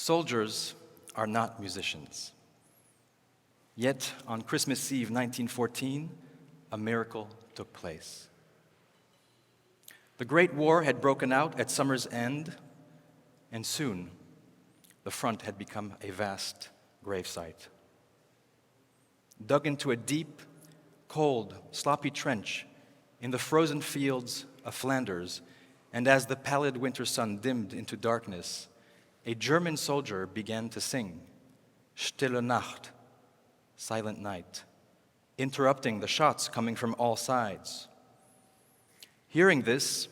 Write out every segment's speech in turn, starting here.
Soldiers are not musicians. Yet, on Christmas Eve 1914, a miracle took place. The Great War had broken out at summer's end, and soon the front had become a vast gravesite. Dug into a deep, cold, sloppy trench in the frozen fields of Flanders, and as the pallid winter sun dimmed into darkness, a German soldier began to sing, Stille Nacht, Silent Night, interrupting the shots coming from all sides. Hearing this,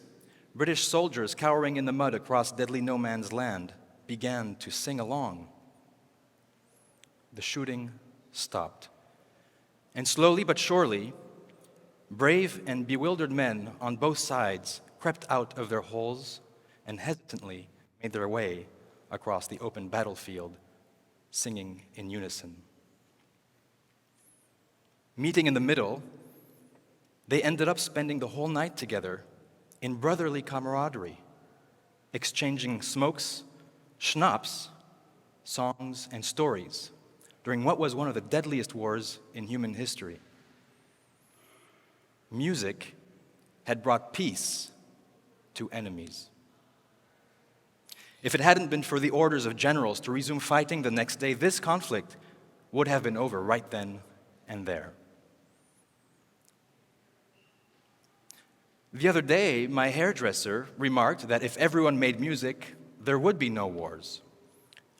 British soldiers cowering in the mud across deadly no man's land began to sing along. The shooting stopped, and slowly but surely, brave and bewildered men on both sides crept out of their holes and hesitantly made their way across the open battlefield, singing in unison. Meeting in the middle, they ended up spending the whole night together in brotherly camaraderie, exchanging smokes, schnapps, songs, and stories during what was one of the deadliest wars in human history. Music had brought peace to enemies. If it hadn't been for the orders of generals to resume fighting the next day, this conflict would have been over right then and there. The other day, my hairdresser remarked that if everyone made music, there would be no wars.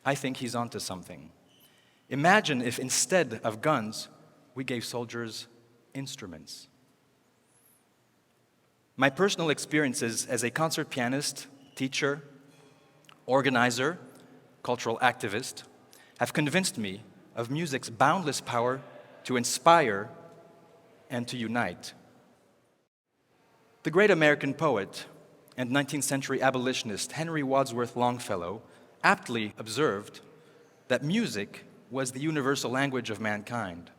I think he's onto something. Imagine if instead of guns, we gave soldiers instruments. My personal experiences as a concert pianist, teacher, organizer, cultural activist, have convinced me of music's boundless power to inspire and to unite. The great American poet and 19th century abolitionist Henry Wadsworth Longfellow aptly observed that music was the universal language of mankind.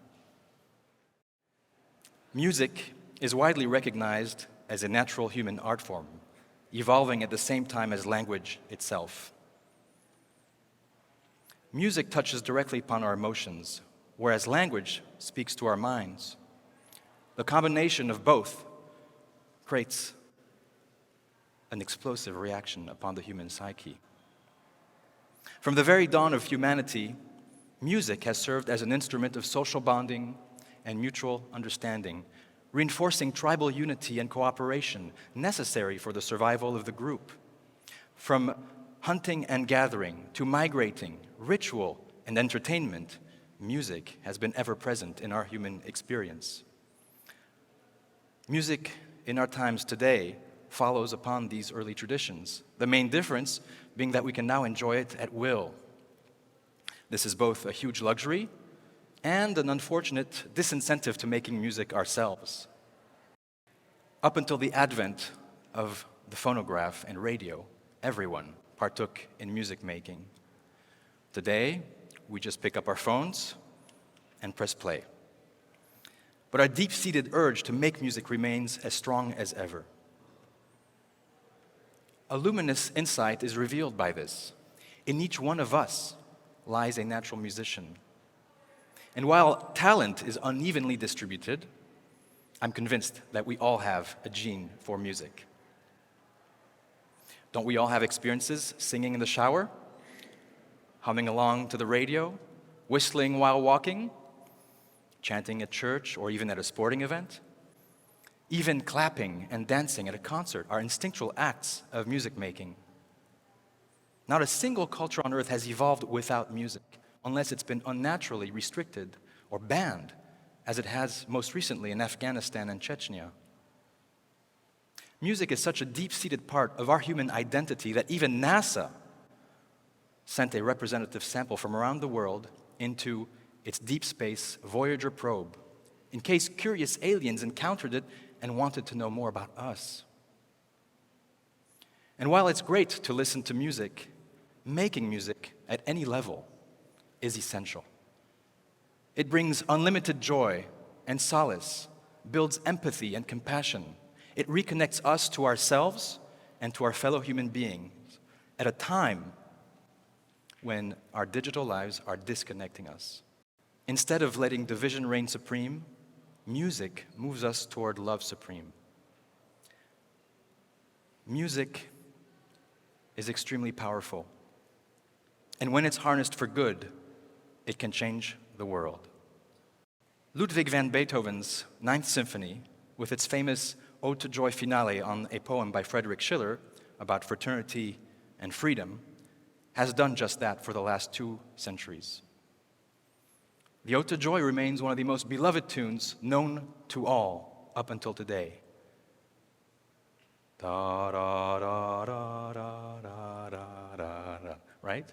Music is widely recognized as a natural human art form, evolving at the same time as language itself. Music touches directly upon our emotions, whereas language speaks to our minds. The combination of both creates an explosive reaction upon the human psyche. From the very dawn of humanity, music has served as an instrument of social bonding and mutual understanding, reinforcing tribal unity and cooperation necessary for the survival of the group. From hunting and gathering to migrating, ritual, and entertainment, music has been ever present in our human experience. Music in our times today follows upon these early traditions, the main difference being that we can now enjoy it at will. This is both a huge luxury and an unfortunate disincentive to making music ourselves. Up until the advent of the phonograph and radio, everyone partook in music making. Today, we just pick up our phones and press play. But our deep-seated urge to make music remains as strong as ever. A luminous insight is revealed by this. In each one of us lies a natural musician. And while talent is unevenly distributed, I'm convinced that we all have a gene for music. Don't we all have experiences singing in the shower, humming along to the radio, whistling while walking, chanting at church or even at a sporting event? Even clapping and dancing at a concert are instinctual acts of music making. Not a single culture on earth has evolved without music, unless it's been unnaturally restricted or banned, as it has most recently in Afghanistan and Chechnya. Music is such a deep-seated part of our human identity that even NASA sent a representative sample from around the world into its deep space Voyager probe, in case curious aliens encountered it and wanted to know more about us. And while it's great to listen to music, making music at any level is essential. It brings unlimited joy and solace, builds empathy and compassion. It reconnects us to ourselves and to our fellow human beings at a time when our digital lives are disconnecting us. Instead of letting division reign supreme, music moves us toward love supreme. Music is extremely powerful, and when it's harnessed for good, it can change the world. Ludwig van Beethoven's Ninth Symphony, with its famous Ode to Joy finale on a poem by Friedrich Schiller about fraternity and freedom, has done just that for the last 2 centuries. The Ode to Joy remains one of the most beloved tunes known to all up until today. Da, da, da, da, da, da, da, da, right?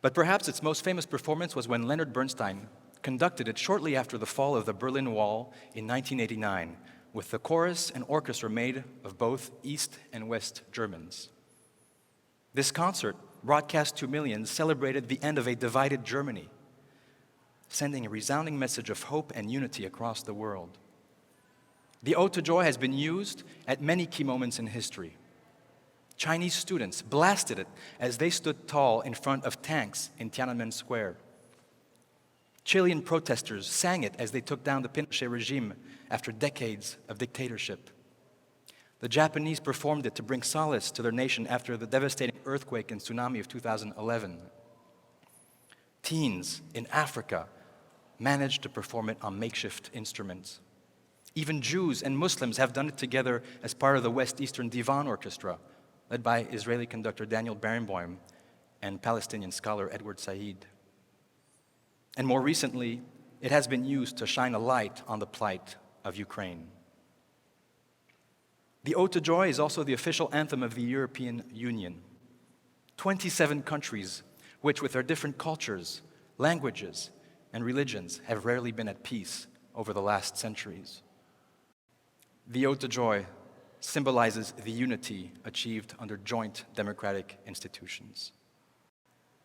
But perhaps its most famous performance was when Leonard Bernstein conducted it shortly after the fall of the Berlin Wall in 1989, with the chorus and orchestra made of both East and West Germans. This concert, broadcast to millions, celebrated the end of a divided Germany, sending a resounding message of hope and unity across the world. The Ode to Joy has been used at many key moments in history. Chinese students blasted it as they stood tall in front of tanks in Tiananmen Square. Chilean protesters sang it as they took down the Pinochet regime after decades of dictatorship. The Japanese performed it to bring solace to their nation after the devastating earthquake and tsunami of 2011. Teens in Africa managed to perform it on makeshift instruments. Even Jews and Muslims have done it together as part of the West Eastern Divan Orchestra, led by Israeli conductor Daniel Barenboim and Palestinian scholar Edward Said. And more recently, it has been used to shine a light on the plight of Ukraine. The Ode to Joy is also the official anthem of the European Union. 27 countries, which with their different cultures, languages, and religions, have rarely been at peace over the last centuries. The Ode to Joy symbolizes the unity achieved under joint democratic institutions.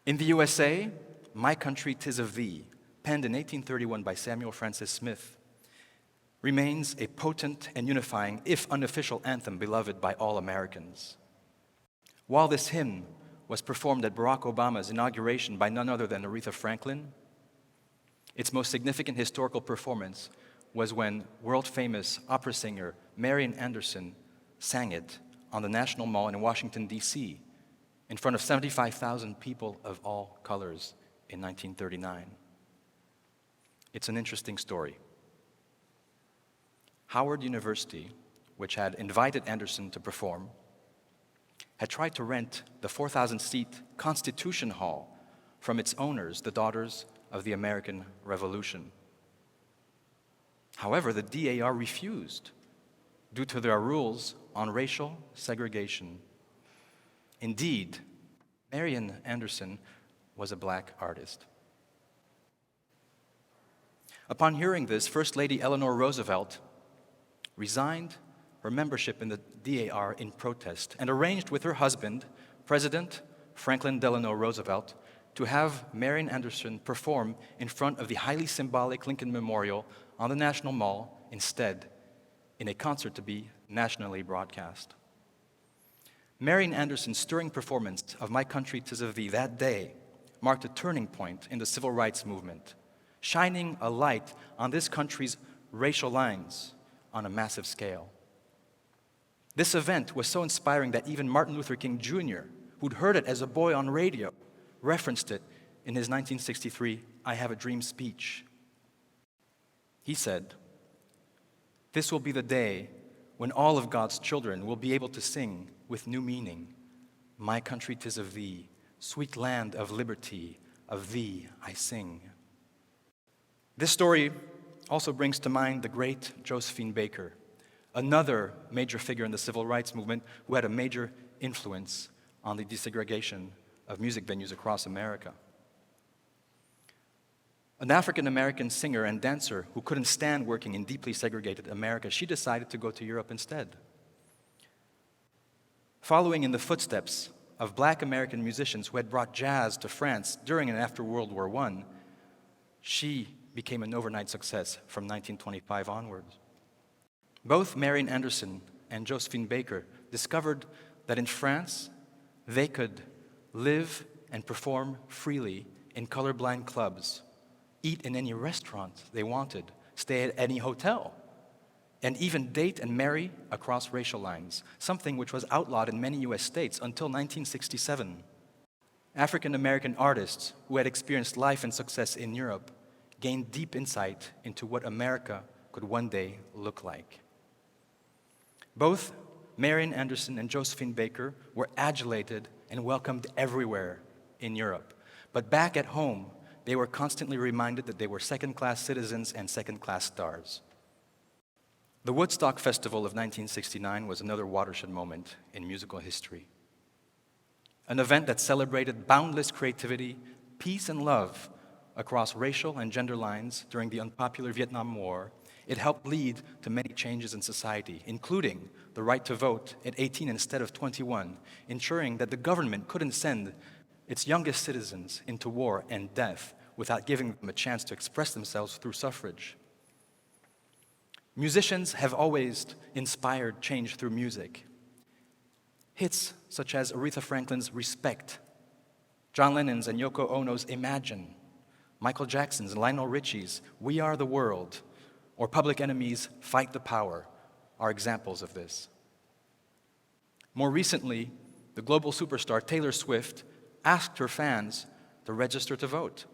In the USA, My Country 'Tis of Thee, penned in 1831 by Samuel Francis Smith, remains a potent and unifying, if unofficial, anthem beloved by all Americans. While this hymn was performed at Barack Obama's inauguration by none other than Aretha Franklin, its most significant historical performance was when world-famous opera singer Marian Anderson sang it on the National Mall in Washington, D.C., in front of 75,000 people of all colors in 1939. It's an interesting story. Howard University, which had invited Anderson to perform, had tried to rent the 4,000-seat Constitution Hall from its owners, the Daughters of the American Revolution. However, the DAR refused due to their rules on racial segregation. Indeed, Marian Anderson was a black artist. Upon hearing this, First Lady Eleanor Roosevelt resigned her membership in the DAR in protest and arranged with her husband, President Franklin Delano Roosevelt, to have Marian Anderson perform in front of the highly symbolic Lincoln Memorial on the National Mall instead, in a concert to be nationally broadcast. Marian Anderson's stirring performance of My Country 'Tis of Thee that day marked a turning point in the civil rights movement, shining a light on this country's racial lines on a massive scale. This event was so inspiring that even Martin Luther King Jr., who'd heard it as a boy on radio, referenced it in his 1963 I Have a Dream speech. He said, "This will be the day when all of God's children will be able to sing with new meaning, My country 'tis of thee, sweet land of liberty, of thee I sing." This story also brings to mind the great Josephine Baker, another major figure in the civil rights movement who had a major influence on the desegregation of music venues across America. An African-American singer and dancer who couldn't stand working in deeply segregated America, she decided to go to Europe instead. Following in the footsteps of black American musicians who had brought jazz to France during and after World War I, she became an overnight success from 1925 onwards. Both Marian Anderson and Josephine Baker discovered that in France, they could live and perform freely in colorblind clubs, eat in any restaurant they wanted, stay at any hotel, and even date and marry across racial lines, something which was outlawed in many US states until 1967. African American artists who had experienced life and success in Europe gained deep insight into what America could one day look like. Both Marian Anderson and Josephine Baker were adulated and welcomed everywhere in Europe. But back at home, they were constantly reminded that they were second-class citizens and second-class stars. The Woodstock Festival of 1969 was another watershed moment in musical history. An event that celebrated boundless creativity, peace, and love across racial and gender lines during the unpopular Vietnam War. It helped lead to many changes in society, including the right to vote at 18 instead of 21, ensuring that the government couldn't send its youngest citizens into war and death without giving them a chance to express themselves through suffrage. Musicians have always inspired change through music. Hits such as Aretha Franklin's Respect, John Lennon's and Yoko Ono's Imagine, Michael Jackson's and Lionel Richie's We Are the World, or Public Enemy's Fight the Power are examples of this. More recently, the global superstar Taylor Swift asked her fans to register to vote,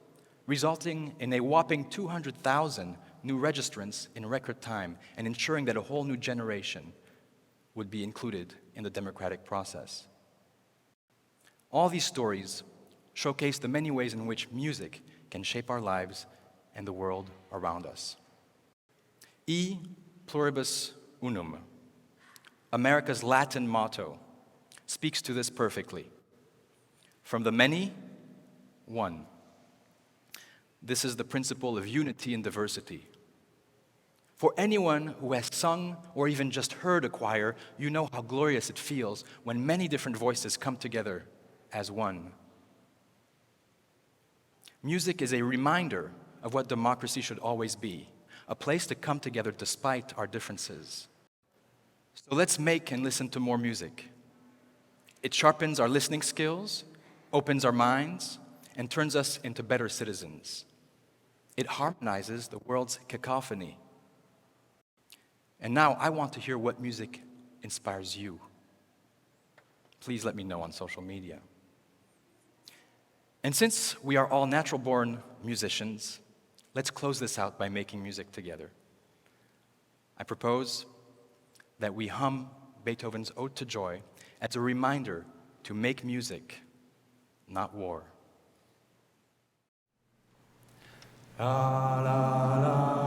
resulting in a whopping 200,000 new registrants in record time and ensuring that a whole new generation would be included in the democratic process. All these stories showcase the many ways in which music can shape our lives and the world around us. E pluribus unum, America's Latin motto, speaks to this perfectly. From the many, one. This is the principle of unity and diversity. For anyone who has sung or even just heard a choir, you know how glorious it feels when many different voices come together as one. Music is a reminder of what democracy should always be, a place to come together despite our differences. So let's make and listen to more music. It sharpens our listening skills, opens our minds, and turns us into better citizens. It harmonizes the world's cacophony. And now I want to hear what music inspires you. Please let me know on social media. And since we are all natural-born musicians, let's close this out by making music together. I propose that we hum Beethoven's Ode to Joy as a reminder to make music, not war. La, la, la.